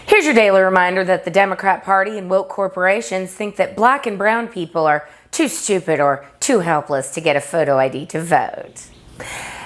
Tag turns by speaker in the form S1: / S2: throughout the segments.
S1: Here's your daily reminder that the Democrat Party and woke corporations think that black and brown people are too stupid or too helpless to get a photo ID to vote.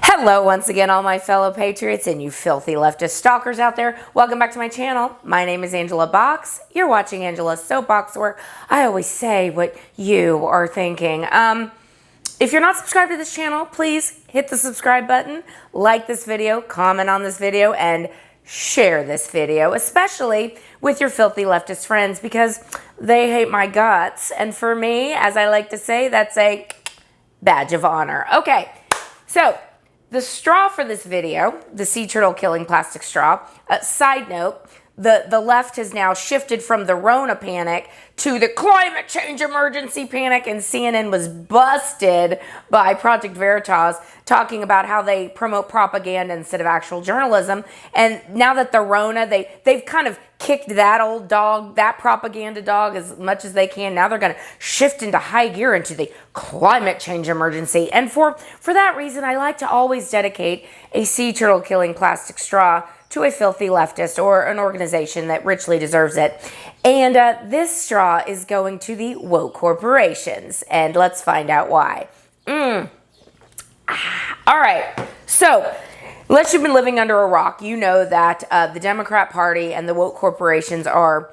S1: Hello once again, all my fellow patriots and you filthy leftist stalkers out there. Welcome back to my channel. My name is Angela Box. You're watching Angela's Soapbox, where I always say what you are thinking. If you're not subscribed to this channel, please hit the subscribe button, like this video, comment on this video, and share this video, especially with your filthy leftist friends, because they hate my guts. And for me, as I like to say, that's a badge of honor. Okay, so the straw for this video, the sea turtle killing plastic straw. Side note, the left has now shifted from the Rona panic to the climate change emergency panic, and CNN was busted by Project Veritas talking about how they promote propaganda instead of actual journalism. And now that the Rona, they've kind of kicked that old dog, that propaganda dog, as much as they can. Now they're going to shift into high gear into the climate change emergency. And for that reason, I like to always dedicate a sea turtle killing plastic straw to a filthy leftist or an organization that richly deserves it. And this straw is going to the woke corporations. And let's find out why. All right. So, unless you've been living under a rock, you know that the Democrat Party and the woke corporations are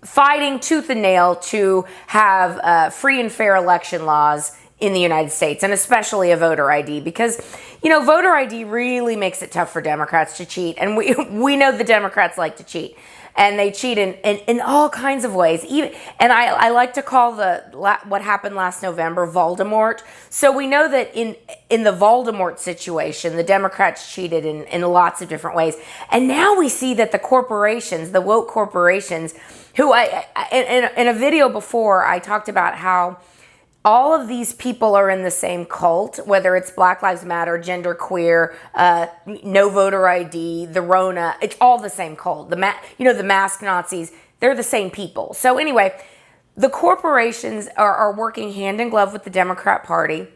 S1: fighting tooth and nail to have free and fair election laws in the United States, and especially a voter ID, because, you know, voter ID really makes it tough for Democrats to cheat. And we know the Democrats like to cheat, and they cheat in all kinds of ways. And I like to call what happened last November Voldemort. So we know that in the Voldemort situation, the Democrats cheated in lots of different ways. And now we see that the corporations, the woke corporations, who in a video before, I talked about how all of these people are in the same cult, whether it's Black Lives Matter, genderqueer, no voter ID, the Rona. It's all the same cult. The mask Nazis, they're the same people. So anyway, the corporations are working hand in glove with the Democrat Party.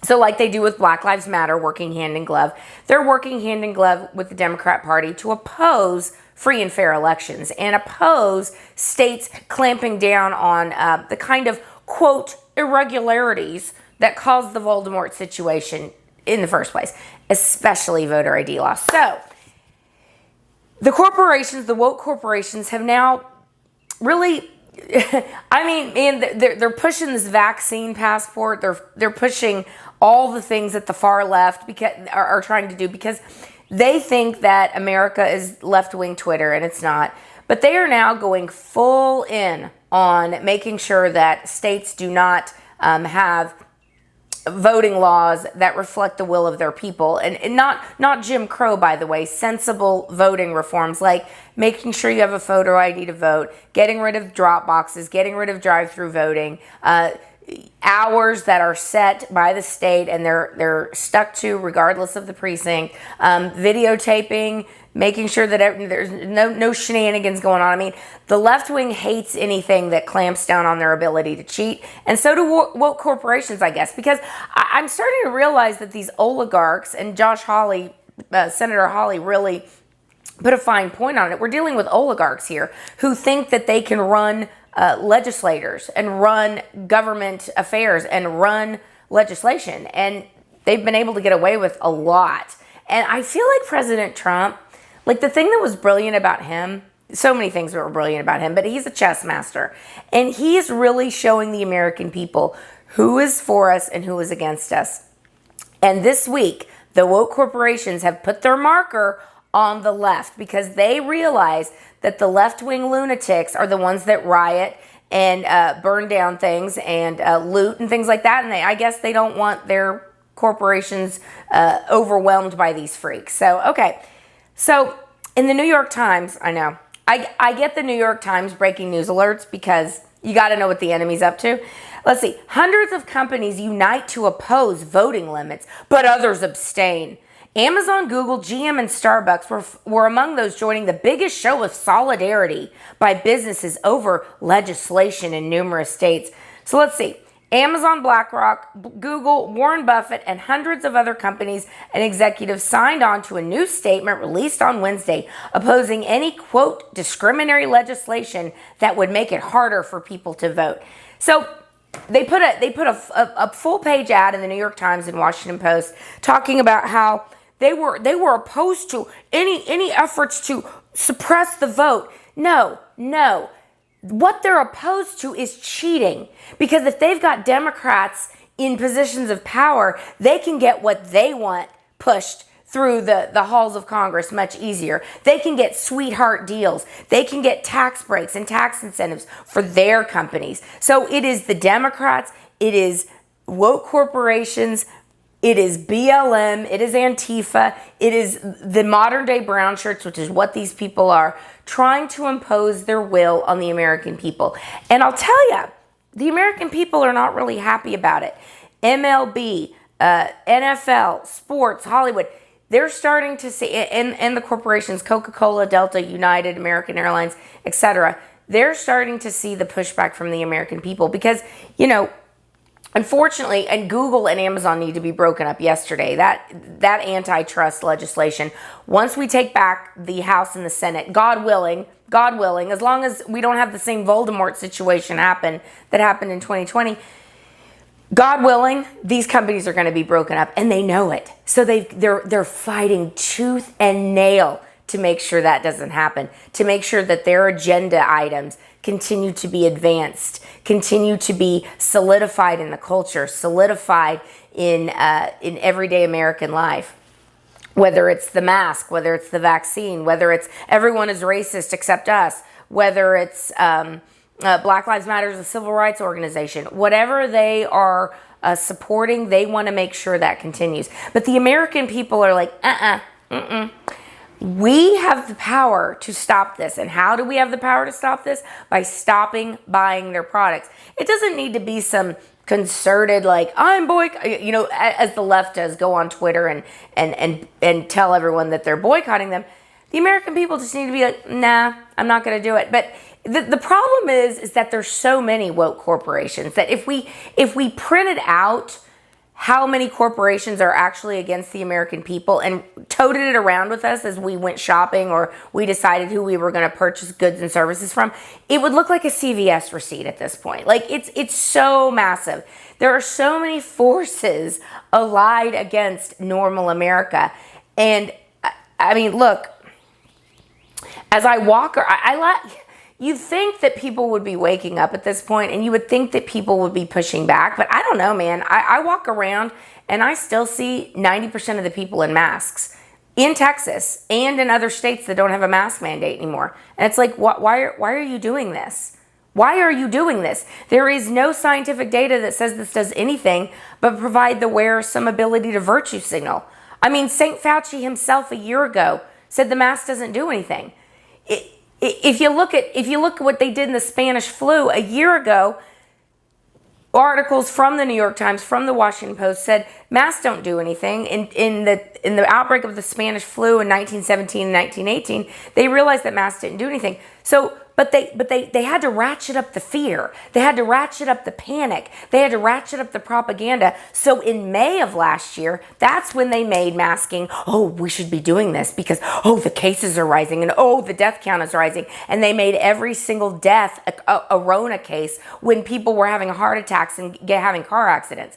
S1: So like they do with Black Lives Matter, working hand in glove, they're working hand in glove with the Democrat Party to oppose free and fair elections and oppose states clamping down on the kind of, quote, irregularities that caused the Voldemort situation in the first place, especially voter ID laws. So the corporations, the woke corporations, have now really, I mean, man, they're pushing this vaccine passport. They're pushing all the things that the far left are trying to do, because they think that America is left-wing Twitter, and it's not. But they are now going full in on making sure that states do not have voting laws that reflect the will of their people. And not Jim Crow, by the way, sensible voting reforms, like making sure you have a photo ID to vote, getting rid of drop boxes, getting rid of drive-through voting, hours that are set by the state and they're stuck to regardless of the precinct, videotaping, making sure that there's no shenanigans going on. I mean, the left wing hates anything that clamps down on their ability to cheat, and so do woke corporations, I guess, because I'm starting to realize that these oligarchs, and Josh Hawley, Senator Hawley, really put a fine point on it. We're dealing with oligarchs here who think that they can run legislators and run government affairs and run legislation, and they've been able to get away with a lot. And I feel like President Trump, like the thing that was brilliant about him, so many things that were brilliant about him, but he's a chess master, and he is really showing the American people who is for us and who is against us. And this week, the woke corporations have put their marker on the left, because they realize that the left-wing lunatics are the ones that riot and burn down things and loot and things like that. And I guess they don't want their corporations overwhelmed by these freaks. So, okay. So, in the New York Times, I know, I get the New York Times breaking news alerts because you got to know what the enemy's up to. Let's see. Hundreds of companies unite to oppose voting limits, but others abstain. Amazon, Google, GM, and Starbucks were among those joining the biggest show of solidarity by businesses over legislation in numerous states. So let's see. Amazon, BlackRock, Google, Warren Buffett, and hundreds of other companies and executives signed on to a new statement released on Wednesday opposing any, quote, discriminatory legislation that would make it harder for people to vote. So they put a full page ad in the New York Times and Washington Post talking about how they were opposed to any efforts to suppress the vote. No. What they're opposed to is cheating. Because if they've got Democrats in positions of power, they can get what they want pushed through the halls of Congress much easier. They can get sweetheart deals. They can get tax breaks and tax incentives for their companies. So it is the Democrats, it is woke corporations, it is BLM, it is Antifa, it is the modern day brown shirts, which is what these people are, trying to impose their will on the American people. And I'll tell you, the American people are not really happy about it. MLB, NFL, sports, Hollywood, they're starting to see, and the corporations, Coca-Cola, Delta, United, American Airlines, etc., they're starting to see the pushback from the American people because, unfortunately, and Google and Amazon need to be broken up yesterday. That antitrust legislation, once we take back the House and the Senate, God willing, as long as we don't have the same Voldemort situation that happened in 2020, God willing, these companies are going to be broken up, and they know it. So they're fighting tooth and nail to make sure that doesn't happen, to make sure that their agenda items continue to be advanced, continue to be solidified in the culture, solidified in everyday American life. Whether it's the mask, whether it's the vaccine, whether it's everyone is racist except us, whether it's Black Lives Matter is a civil rights organization. Whatever they are supporting, they want to make sure that continues. But the American people are like, we have the power to stop this. And how do we have the power to stop this? By stopping buying their products. It doesn't need to be some concerted, like, I'm boycotting, as the left does, go on Twitter and tell everyone that they're boycotting them. The American people just need to be like, nah, I'm not going to do it. But the problem is that there's so many woke corporations that if we printed out how many corporations are actually against the American people and toted it around with us as we went shopping or we decided who we were going to purchase goods and services from, it would look like a CVS receipt at this point. Like it's so massive. There are so many forces allied against normal America. And I mean, look, as I walk, you'd think that people would be waking up at this point, and you would think that people would be pushing back, but I don't know, man. I walk around and I still see 90% of the people in masks in Texas and in other states that don't have a mask mandate anymore. And it's like, why are you doing this? Why are you doing this? There is no scientific data that says this does anything but provide the wearer some ability to virtue signal. I mean, St. Fauci himself a year ago said the mask doesn't do anything. If you look at what they did in the Spanish flu a year ago, articles from the New York Times, from the Washington Post said masks don't do anything. In the outbreak of the Spanish flu in 1917 and 1918, they realized that masks didn't do anything. So, but they had to ratchet up the fear. They had to ratchet up the panic. They had to ratchet up the propaganda. So in May of last year, that's when they made masking, we should be doing this because, the cases are rising and, the death count is rising. And they made every single death a Rona case when people were having heart attacks and having car accidents.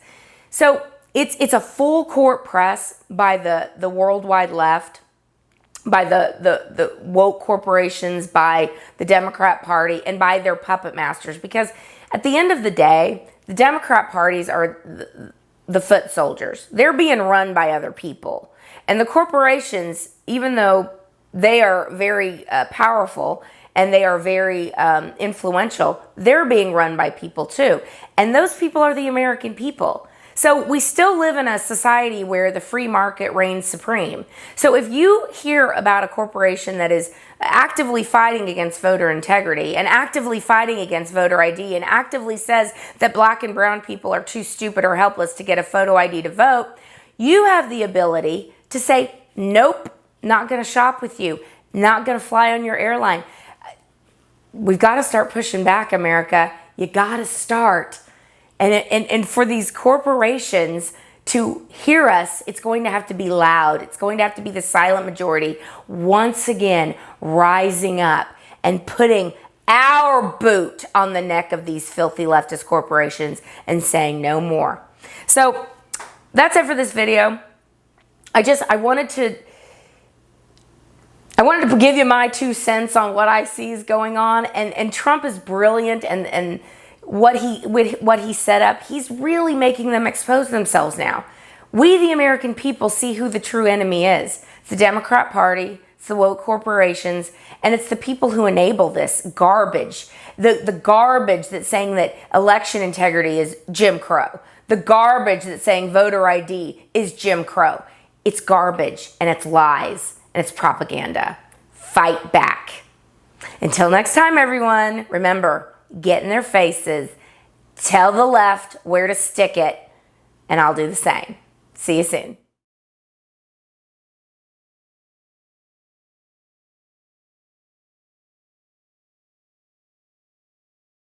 S1: So it's a full court press by the worldwide left, by the woke corporations, by the Democrat Party, and by their puppet masters. Because at the end of the day, the Democrat parties are the foot soldiers. They're being run by other people. And the corporations, even though they are very powerful and they are very influential, they're being run by people too. And those people are the American people. So we still live in a society where the free market reigns supreme. So if you hear about a corporation that is actively fighting against voter integrity and actively fighting against voter ID and actively says that black and brown people are too stupid or helpless to get a photo ID to vote, you have the ability to say, nope, not going to shop with you, not going to fly on your airline. We've got to start pushing back, America. You got to start. And for these corporations to hear us, it's going to have to be loud. It's going to have to be the silent majority once again rising up and putting our boot on the neck of these filthy leftist corporations and saying no more. So that's it for this video. I wanted to give you my 2 cents on what I see is going on. And Trump is brilliant, and what he set up, he's really making them expose themselves now. We, the American people, see who the true enemy is. It's the Democrat Party, it's the woke corporations, and it's the people who enable this garbage. The garbage that's saying that election integrity is Jim Crow. The garbage that's saying voter ID is Jim Crow. It's garbage, and it's lies, and it's propaganda. Fight back. Until next time, everyone, remember, get in their faces, tell the left where to stick it, and I'll do the same. See you soon.